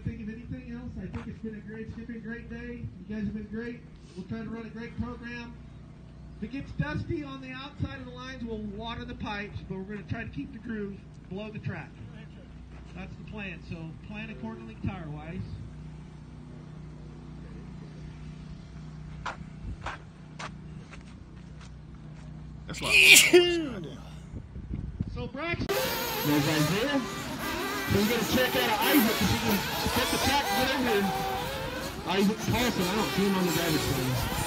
think of anything else. I think it's been a great day. You guys have been great. We'll try to run a great program. If it gets dusty on the outside of the lines, we'll water the pipes, but we're going to try to keep the groove below the track. That's the plan. So plan accordingly tire-wise. That's like So Braxton, there's Isaiah. So we're going to check out Isaac if he can set the track and get over here. Isaac Paulson, I don't see him on the driver's side.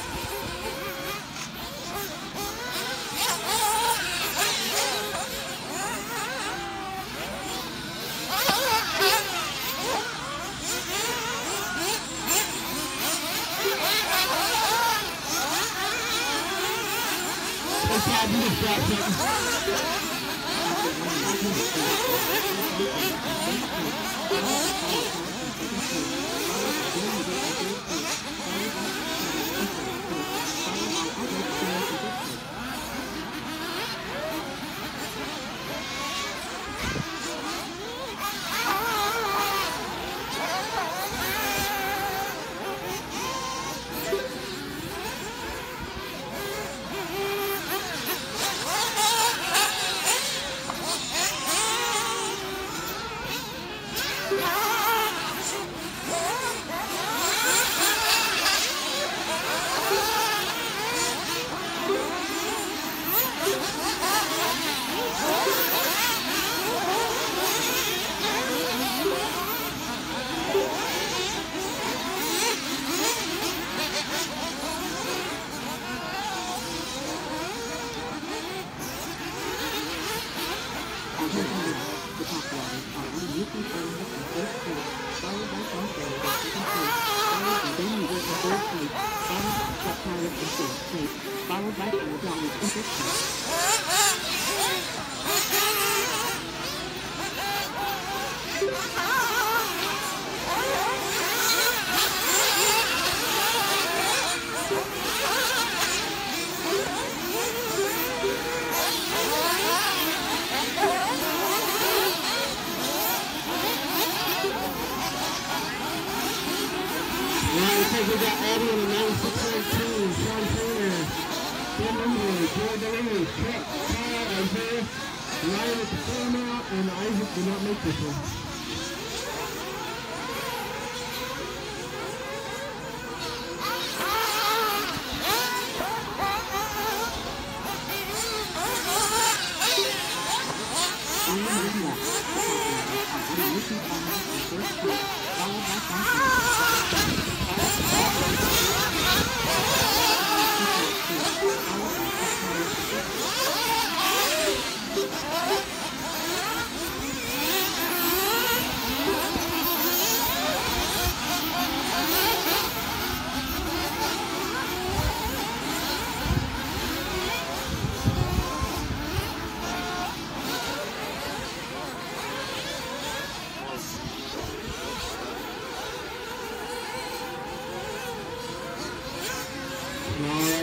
And Isaac did not make this one.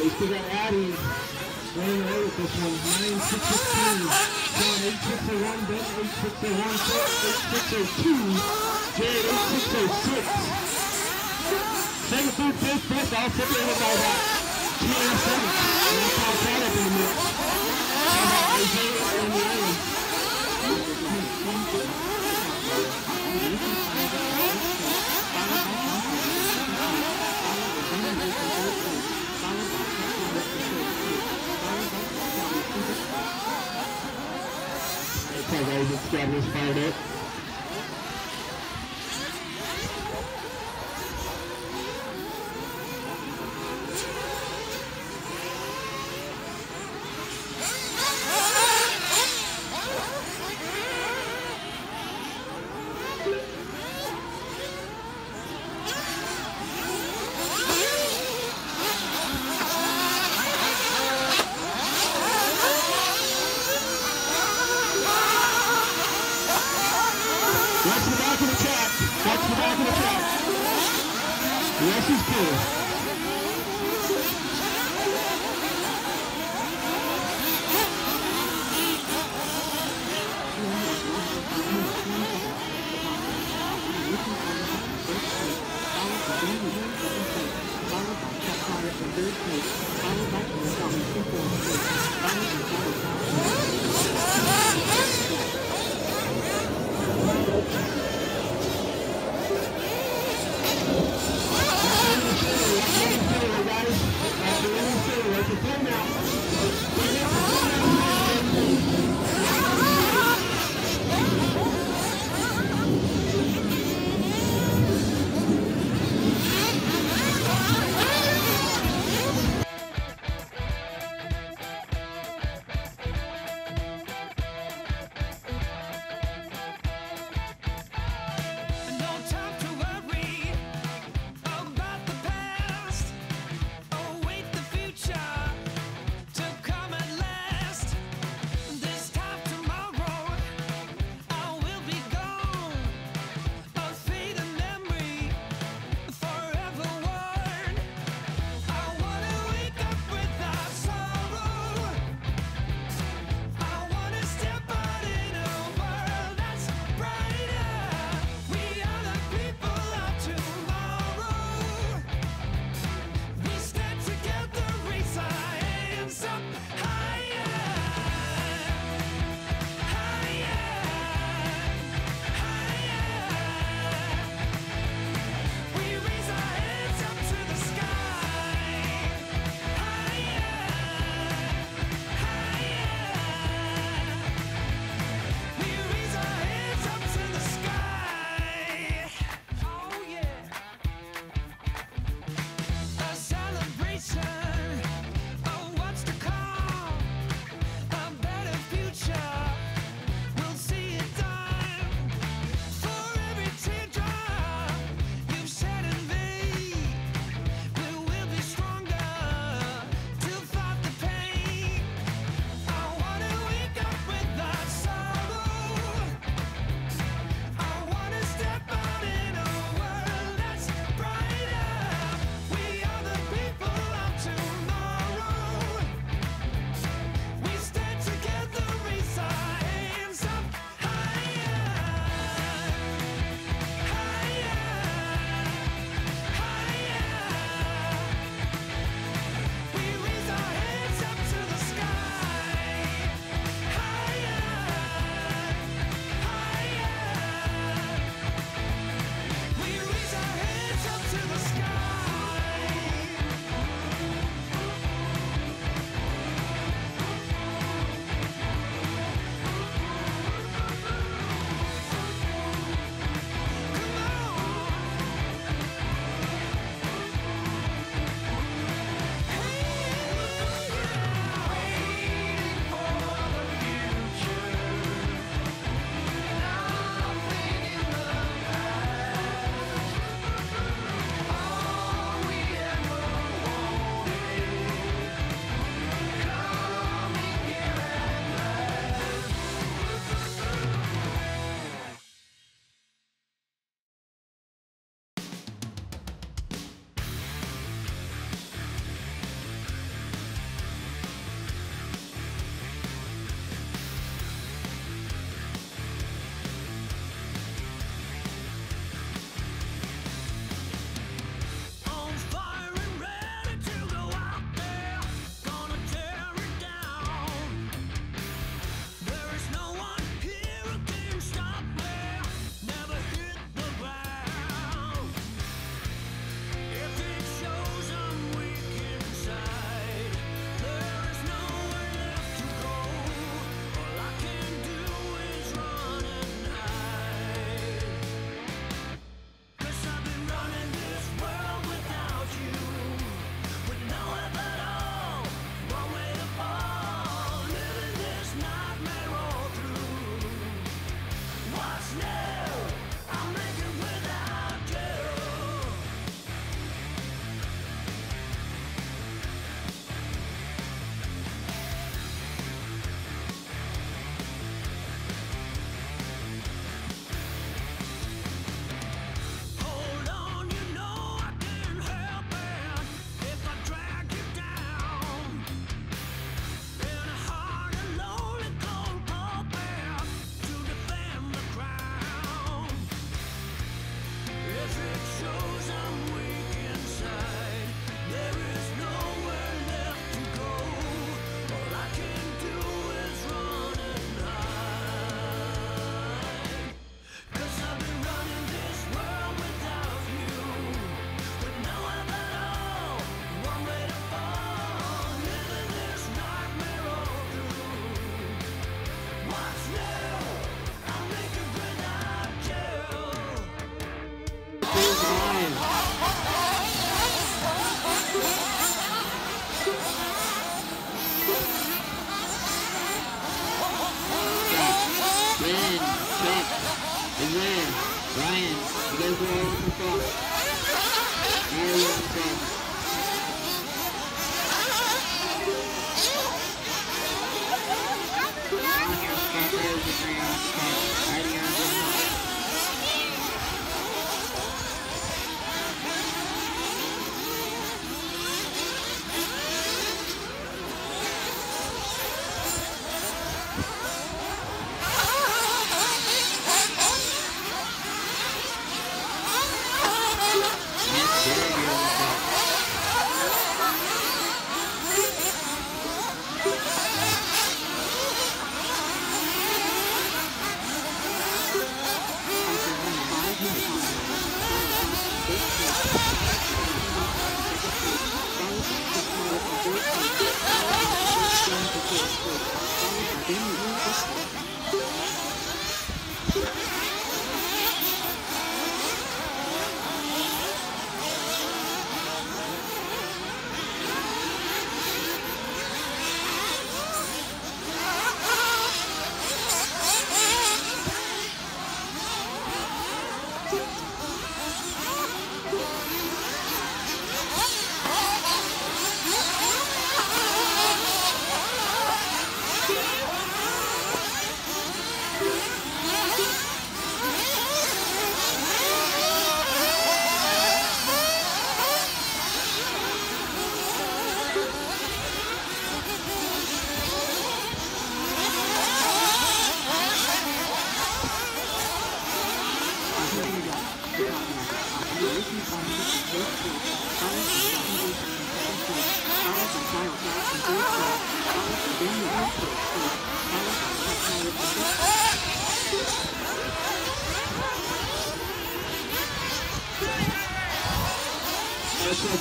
We still got Addie running away with this one. 9-6-16. Sean 8-6-01. Ben 8-6-01. 8-6-02. Jared 8-6-06. Second, third, fifth, fifth, all separated by about 2 seconds. And that's how it's at in the mix. How about Isaiah and the island? Isaac squad was fired up. Yes, he's cool. there. Ryan, you guys go over to the front. There you go, front.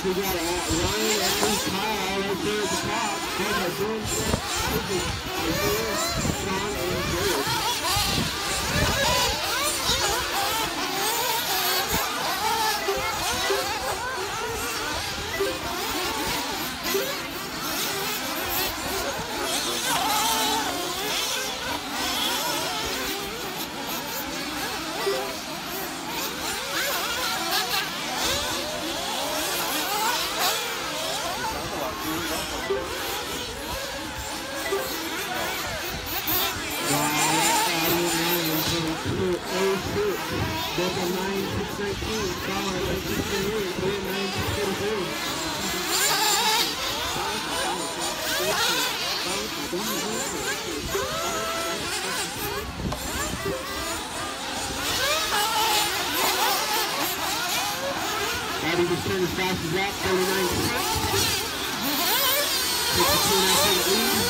We got Ryan and Kyle right there at the top. There's our joint set. Isaiah, Sean, and Jared. Double 9619, Colin 9638, 9644. Bobby just turned as fast as that, 39 62 for the lead.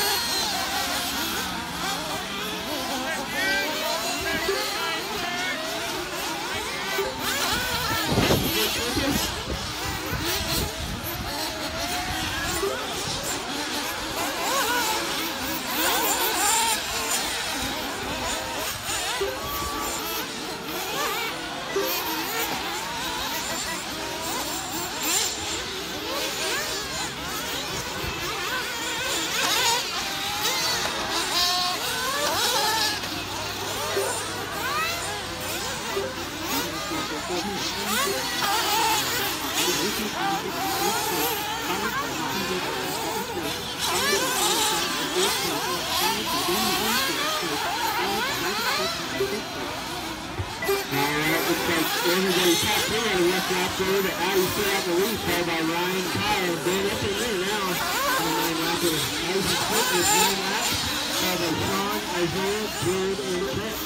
Everybody top 10 and left lap there to Addie set out the lead, followed by Ryan, Kyle, and Ben up in there now. On the 9 lap of Addison Fitness, 9 laps, followed by Sean, Isaiah, Jared, and Peyton.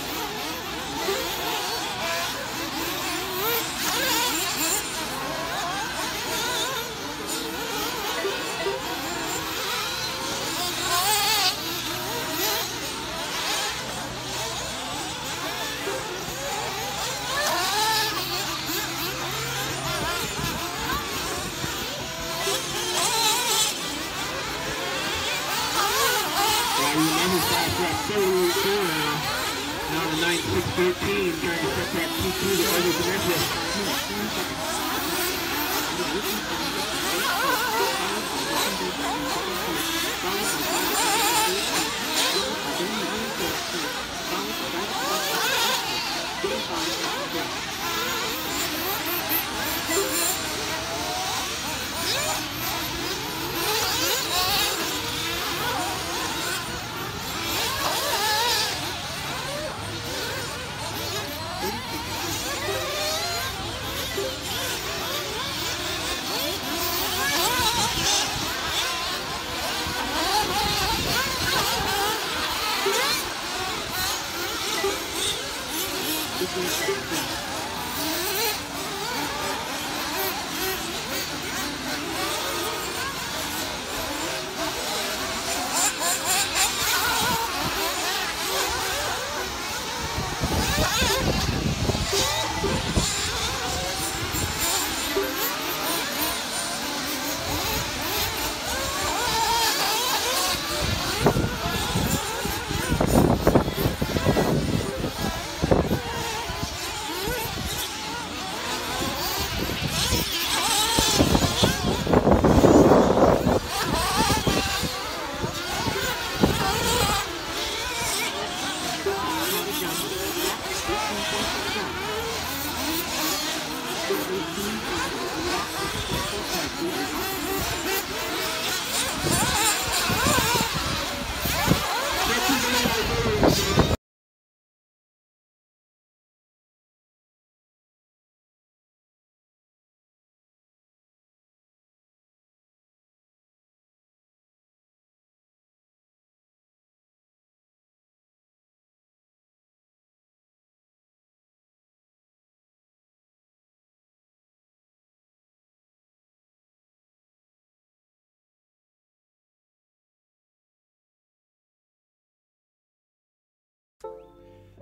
Now the 9613 trying to set that 2-2 to over Vanessa.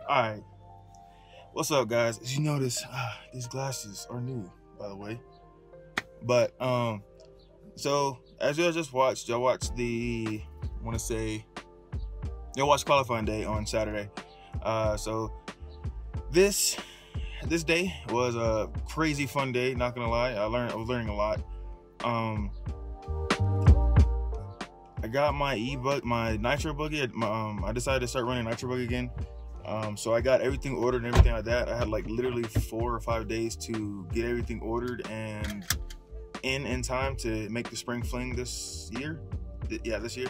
Alright, what's up, guys? As you notice, these glasses are new, by the way. But, so, as y'all just watched, y'all watched y'all watched qualifying day on Saturday. So, this day was a crazy fun day, not gonna lie. I was learning a lot. I got my nitro buggy. I decided to start running nitro buggy again. So I got everything ordered and everything like that. I had like literally 4 or 5 days to get everything ordered and in time to make the spring fling this year. Yeah, this year.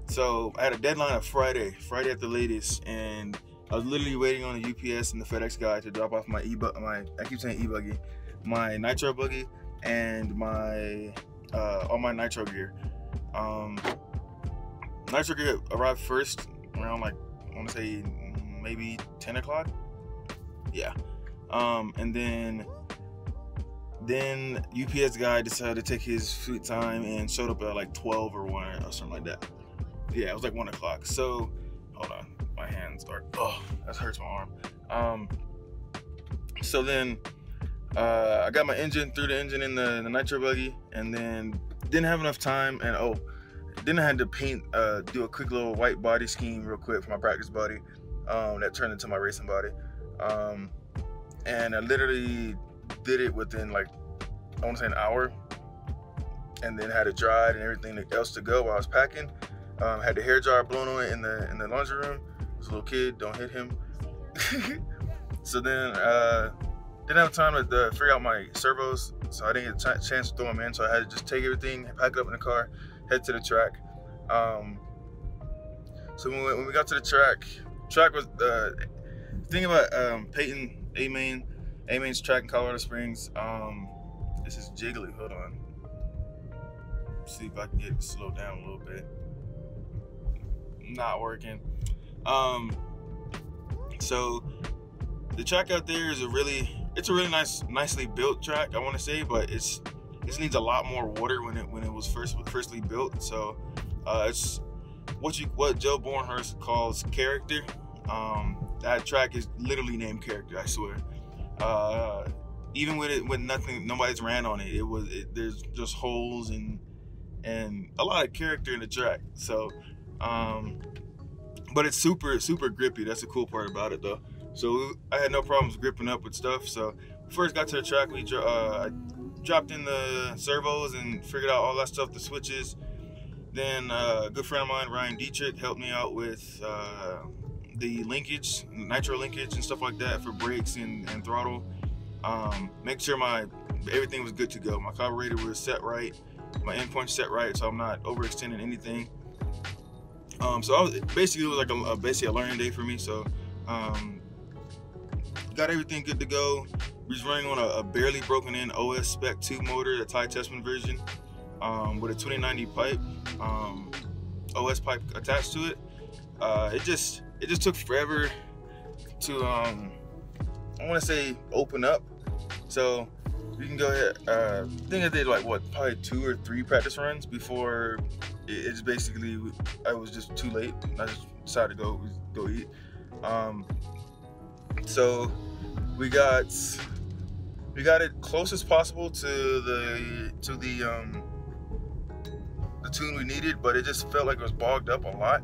So I had a deadline of Friday at the latest, and I was literally waiting on the UPS and the FedEx guy to drop off my I keep saying e-buggy, my nitro buggy, and my all my nitro gear. Nitro gear arrived first around like, I want to say maybe 10 o'clock. Yeah. And then UPS guy decided to take his sweet time and showed up at like 12 or 1 or something like that. Yeah, it was like 1 o'clock. So, hold on, my hands are, that hurts my arm. So then I got my engine, threw the engine in the nitro buggy, and then didn't have enough time, and then I had to paint, do a quick little white body scheme real quick for my practice body, that turned into my racing body. And I literally did it within like, I want to say an hour, and then had it dried and everything else to go while I was packing. Had the hair dryer blown on it in the laundry room. This little kid, don't hit him. So then didn't have time to figure out my servos, so I didn't get a chance to throw them in. So I had to just take everything, pack it up in the car, head to the track. So when we got to the track was the thing about Peyton, Amain's track in Colorado Springs. This is jiggly. Hold on. See if I can get it slowed down a little bit. Not working. So the track out there is a really nicely built track, I want to say, but this needs a lot more water when it was firstly built. So it's what Joe Bornhurst calls character. That track is literally named character, I swear. Even with nobody's ran on it, there's just holes and a lot of character in the track. So but it's super grippy. That's the cool part about it, though. So I had no problems gripping up with stuff. So first got to the track, I dropped in the servos and figured out all that stuff, the switches. Then a good friend of mine, Ryan Dietrich, helped me out with the linkage, nitro linkage and stuff like that for brakes and throttle. Make sure everything was good to go. My carburetor was set right, my endpoint set right, so I'm not overextending anything. So basically it was like basically a learning day for me. So got everything good to go. We was running on a barely broken in OS Spec 2 motor, the Ty Tessman version, with a 2090 pipe, OS pipe attached to it. It just took forever to I want to say open up. So you can go ahead. I think I did like what, probably 2 or 3 practice runs before it's basically, I was just too late. I just decided to go eat. So we got it close as possible to the tune we needed, but it just felt like it was bogged up a lot.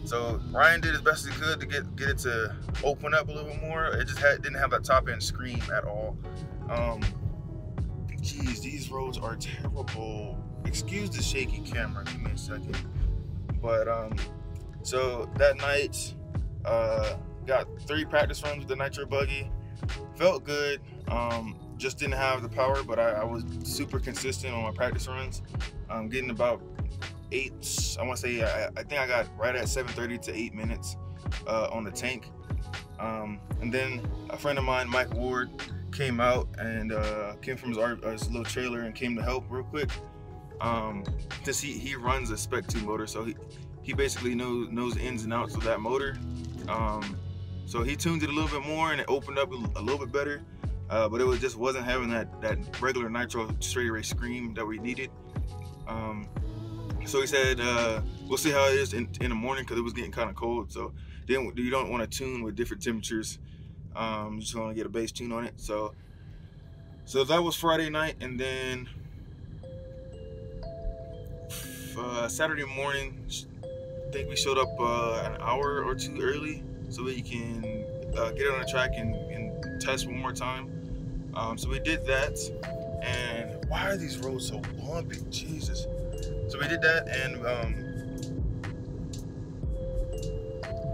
So Ryan did as best as he could to get it to open up a little bit more. It just didn't have that top end scream at all. Geez, these roads are terrible. Excuse the shaky camera, give me a second. But so that night, got 3 practice runs with the nitro buggy. Felt good. Just didn't have the power, but I was super consistent on my practice runs. Getting about 8. I want to say I think I got right at 7:30 to 8 minutes on the tank. And then a friend of mine, Mike Ward, came out and came from his little trailer and came to help real quick. Because he runs a Spec 2 motor, so he basically knows the ins and outs of that motor. So he tuned it a little bit more and it opened up a little bit better. But it just wasn't having that regular nitro straight race scream that we needed. So he said, we'll see how it is in the morning, because it was getting kind of cold. So you don't want to tune with different temperatures. You just want to get a base tune on it. So that was Friday night, and then Saturday morning, I think we showed up an hour or 2 early so we can get it on the track and test one more time. So we did that, and why are these roads so bumpy? Jesus. So we did that, and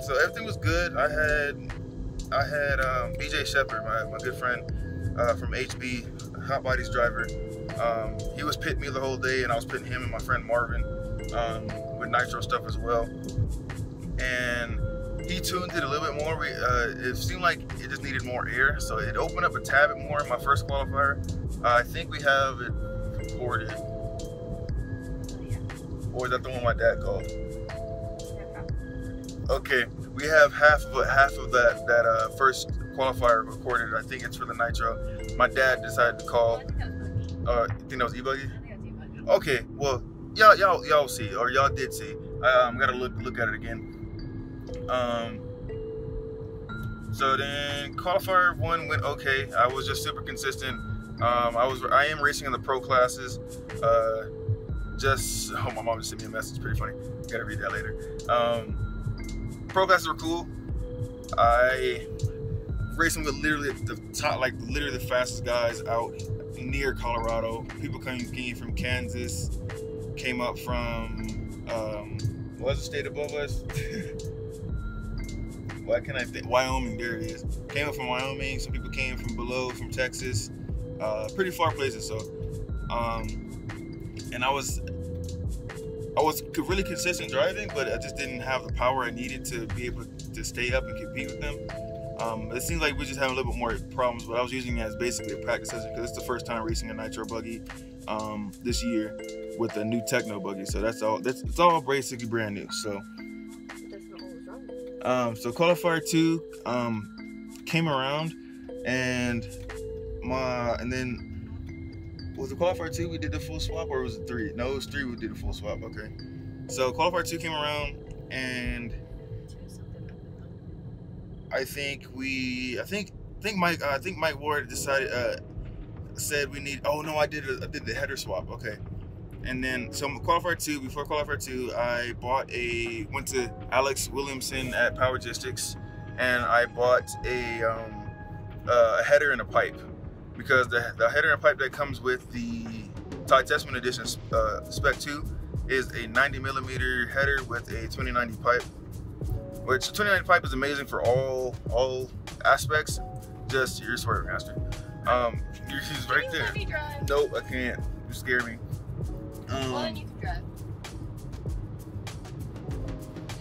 so everything was good. I had BJ Shepard, my good friend from HB, Hot Bodies driver. He was pitting me the whole day, and I was pitting him and my friend Marvin with nitro stuff as well. And he tuned it a little bit more. It seemed like it just needed more air, so it opened up a tad bit more in my first qualifier. I think we have it recorded. Or is that the one my dad called? Okay, we have half of that first qualifier recorded. I think it's for the nitro. My dad decided to call. You think that was E-Buggy? Okay, well, y'all see, or y'all did see. Gotta look at it again. So then qualifier 1 went okay. I was just super consistent. I am racing in the pro classes. My mom just sent me a message, pretty funny. Gotta read that later. Pro classes were cool. I racing with literally the top, like literally the fastest guys out near Colorado. People came from Kansas, came up from what's the state above us? Why can't I think? Wyoming, there it is. Came up from Wyoming. Some people came from below, from Texas. Pretty far places. So, and I was really consistent driving, but I just didn't have the power I needed to be able to stay up and compete with them. It seems like we're just having a little bit more problems, but I was using it as basically a practice session because it's the first time racing a nitro buggy this year with a new techno buggy. So it's all basically brand new. So so qualifier 2 came around, and then was it qualifier 2 we did the full swap, or was it 3? No, it was 3 we did the full swap. Okay, so qualifier 2 came around, and I think Mike Ward decided said we need. Oh no, I did the header swap. Okay, and then so qualifier 2, before qualifier 2, I went to Alex Williamson at Power Logistics, and I bought a header and a pipe, because the header and pipe that comes with the Ty Tessman Edition Spec 2 is a 90mm header with a 2090 pipe, which 2090 pipe is amazing for all aspects. Just you're swerving, master. She's right there. Nope, I can't. You scare me. Well, then you can drive.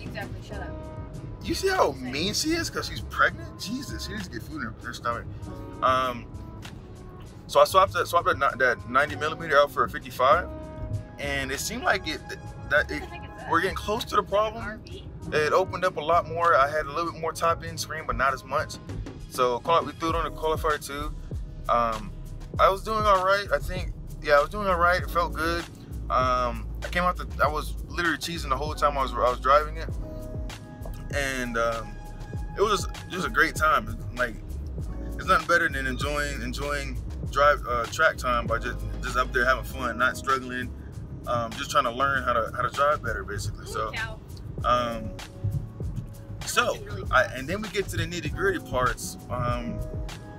Exactly. Shut up. You see how mean she is because she's pregnant? Jesus, she needs to get food in her stomach. So I swapped that 90mm out for a 55, and it seemed like we're getting close to the problem. it opened up a lot more. I had a little bit more top end screen, but not as much. So we threw it on the qualifier too. I was doing all right. I think, yeah, I was doing all right. It felt good. I was literally cheesing the whole time I was driving it, and it was just a great time. Like, it's nothing better than enjoying track time by just up there having fun, not struggling, just trying to learn how to drive better, basically. So, and then we get to the nitty-gritty parts,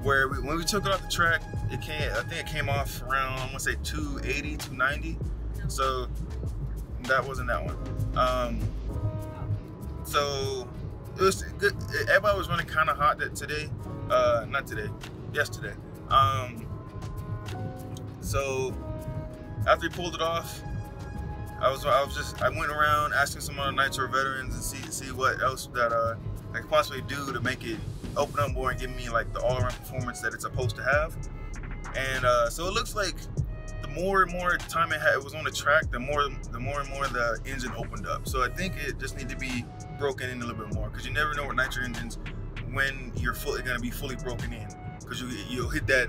where when we took it off the track, I think it came off around, I want to say 280, 290. So that wasn't that one. So it was good. Everybody was running kind of hot yesterday. So after he pulled it off, I went around asking some other Nitro veterans and see what else that I could possibly do to make it open up more and give me like the all-around performance that it's supposed to have. And so it looks like the more and more time it was on the track, the more and more the engine opened up. So I think it just needs to be broken in a little bit more, because you never know with Nitro engines when you're going to be fully broken in, because you'll hit that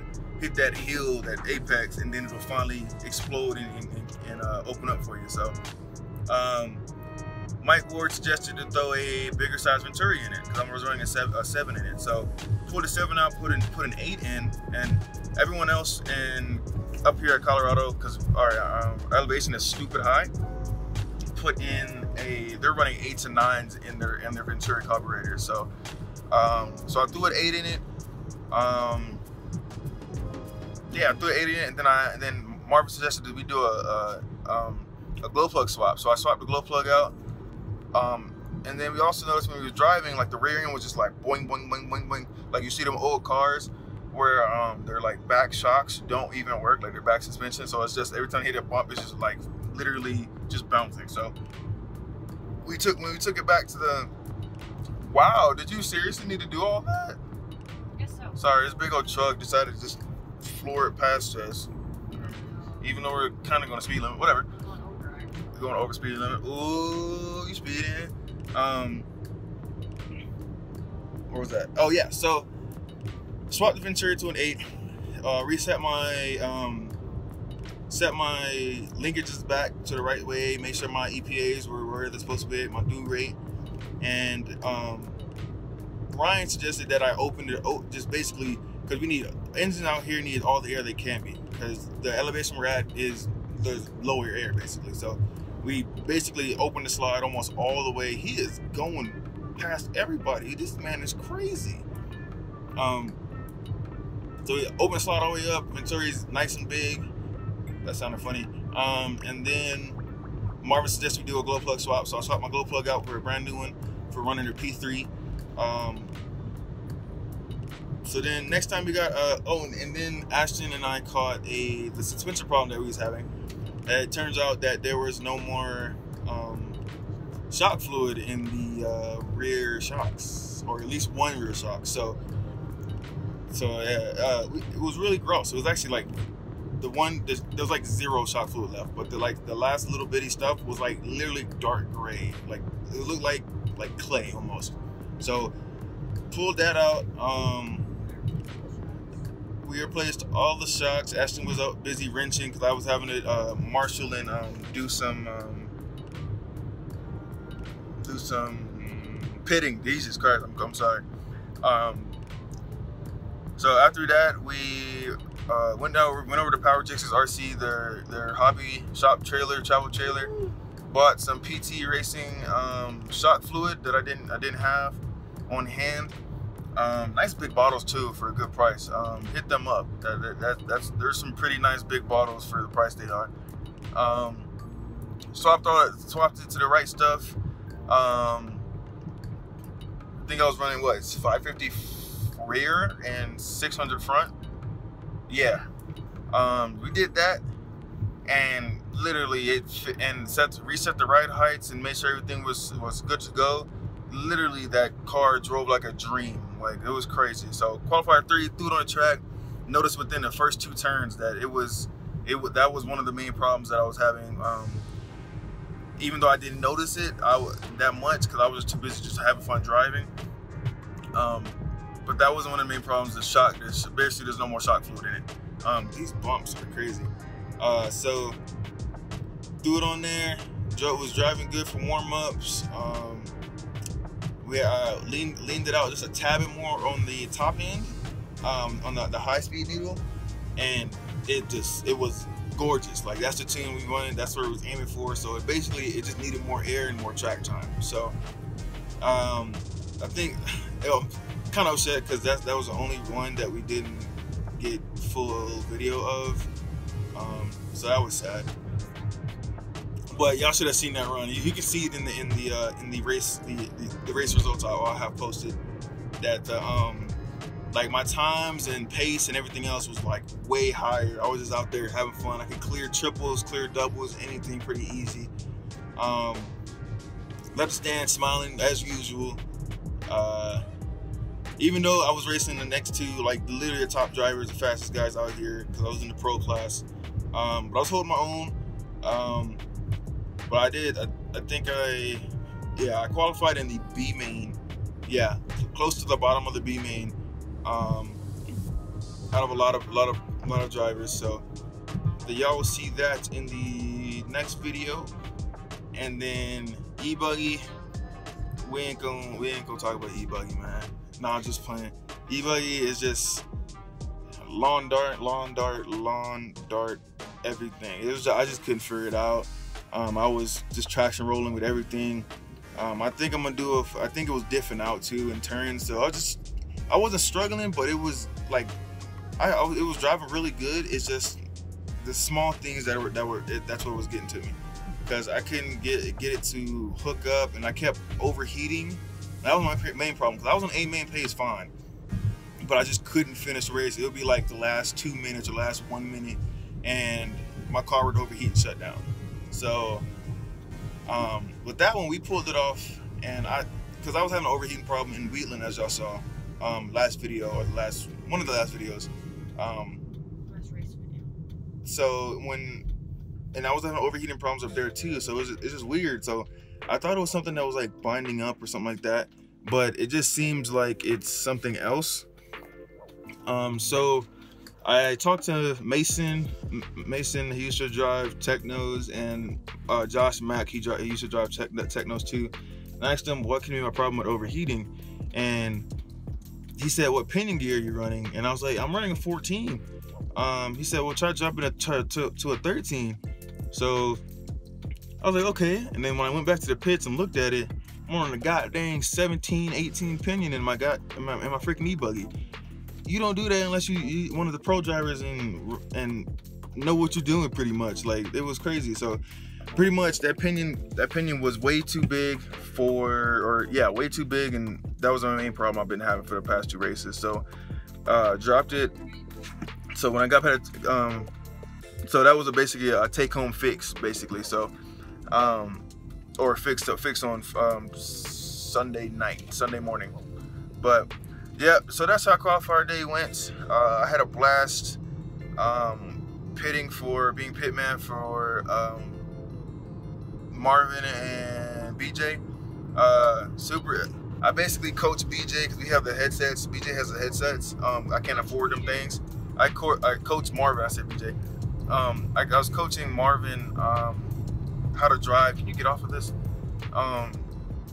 hill, that apex, and then it'll finally explode and open up for you. So Mike Ward suggested to throw a bigger size Venturi in it, because I was running a 7 in it. So pulled a 7 out, put an 8 in, and everyone else up here at Colorado, because our elevation is stupid high, they're running 8s and 9s in their Venturi carburetors. So so I threw an 8 in it. Yeah, I threw an 8 in it, and then Marvin suggested that we do a glow plug swap. So I swapped the glow plug out. And then we also noticed when we were driving, like the rear end was just like boing, boing, boing, boing, boing. Like you see them old cars where their like back shocks don't even work, like their back suspension. So it's just every time you hit a bump, it's just like literally just bouncing. So when we took it back to the, wow, did you seriously need to do all that? Guess so. Sorry, this big old truck decided to just floor it past us, even though we're kind of going to speed limit, whatever. We're going over speed limit. Ooh, you speeding. Where was that? Oh yeah, so swapped the Venturi to an 8, reset my set my linkages back to the right way, make sure my EPAs were where they're supposed to be at, my do rate, and Ryan suggested that I opened it just basically because we need engine out here needs all the air they can be, because the elevation we're at is the lower air basically. So we basically opened the slide almost all the way. He is going past everybody. This man is crazy. So we opened the slide all the way up. Venturi's nice and big. That sounded funny. And then Marvin suggested we do a glow plug swap. So I swapped my glow plug out for a brand new one for running their P3. So then next time we got, and then Ashton and I caught the suspension problem that we was having. It turns out that there was no more shock fluid in the rear shocks, or at least one rear shock. So it was really gross. It was actually like there was like 0 shock fluid left, but the last little bitty stuff was like literally dark gray, like it looked like clay almost. So pulled that out. We replaced all the shocks. Ashton was out busy wrenching because I was having to marshal and do some pitting. Jesus Christ, I'm sorry. So after that, we went over to Power Jix's RC, their hobby shop trailer, travel trailer. Bought some PT Racing shock fluid that I didn't have on hand. Nice big bottles too for a good price. Hit them up. There's some pretty nice big bottles for the price they are. Swapped it to the right stuff. I think I was running what? It's 550 rear and 600 front. Yeah. We did that, and literally reset the ride heights and made sure everything was good to go. Literally that car drove like a dream. Like, it was crazy. So qualifier 3, threw it on the track. Noticed within the first 2 turns that that was one of the main problems that I was having. even though I didn't notice it that much because I was too busy just having fun driving. But that wasn't one of the main problems. The shock, basically there's no more shock fluid in it. These bumps are crazy. So threw it on there. Joe was driving good for warm-ups. We leaned it out just a tad bit more on the top end, on the high-speed needle, and it was gorgeous. Like, that's the tune we wanted. That's what it was aiming for. So it just needed more air and more track time. So I think kind of upset because that was the only one that we didn't get full video of. So that was sad. But y'all should have seen that run. You can see it in the race the race results I'll have posted. That like my times and pace and everything else was like way higher. I was just out there having fun. I could clear triples, clear doubles, anything pretty easy. Left stand smiling as usual. Even though I was racing the next two, like literally the top drivers, the fastest guys out here, because I was in the pro class. But I was holding my own. But I did. I think I qualified in the B main. Yeah, close to the bottom of the B main. Out of a lot of drivers. So y'all will see that in the next video. And then e-buggy, we ain't gonna talk about e-buggy, man. Nah, I'm just playing. E-buggy is just lawn dart, everything. I just couldn't figure it out. I was just traction rolling with everything. I think I'm gonna do I think it was diffing out too in turns. So I wasn't struggling, but it was like it was driving really good. It's just the small things that's what was getting to me, because I couldn't get it to hook up, and I kept overheating. That was my main problem, because I was on A main pace fine, but I just couldn't finish the race. It would be like the last 2 minutes or last 1 minute, and my car would overheat and shut down. So with that one, we pulled it off, and because I was having an overheating problem in Wheatland, as y'all saw last video, or one of the last videos. Last race video. So and I was having overheating problems up there too. So it's just weird. So I thought it was something that was like binding up or something like that, but it just seems like it's something else. So I talked to Mason. He used to drive Technos, and Josh Mack, he used to drive Technos too. And I asked him what can be my problem with overheating, and he said, "What pinion gear are you running?" And I was like, "I'm running a 14." He said, "Well, try jumping it to a 13." So I was like, "Okay." And then when I went back to the pits and looked at it, I'm on a goddamn 17, 18 pinion in my freaking e-buggy. You don't do that unless you one of the pro drivers and know what you're doing, pretty much. Like, it was crazy. So pretty much that pinion was way too big way too big, and that was the main problem I've been having for the past 2 races. So dropped it. So when I got past, so that was basically a take-home fix, basically. So or fix on Sunday morning. But yeah, so that's how qualifier day went. I had a blast being pitman for Marvin and BJ. Super. I basically coach BJ because we have the headsets. BJ has the headsets. I can't afford them things. I coach Marvin. I said BJ. I was coaching Marvin how to drive. Can you get off of this?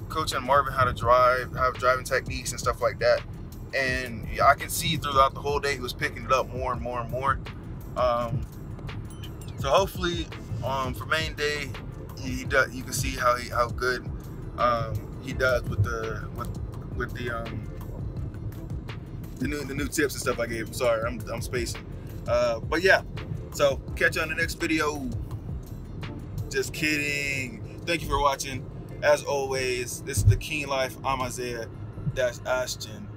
Coaching Marvin how to drive, driving techniques and stuff like that. And I can see throughout the whole day he was picking it up more and more and more. So hopefully for main day, you can see how good he does with the new tips and stuff I gave him. Sorry, I'm spacing. But yeah, so catch you on the next video. Just kidding. Thank you for watching. As always, this is the Keen Life. I'm Isaiah-Ashton.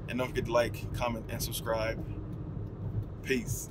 And don't forget to like, comment, and subscribe. Peace.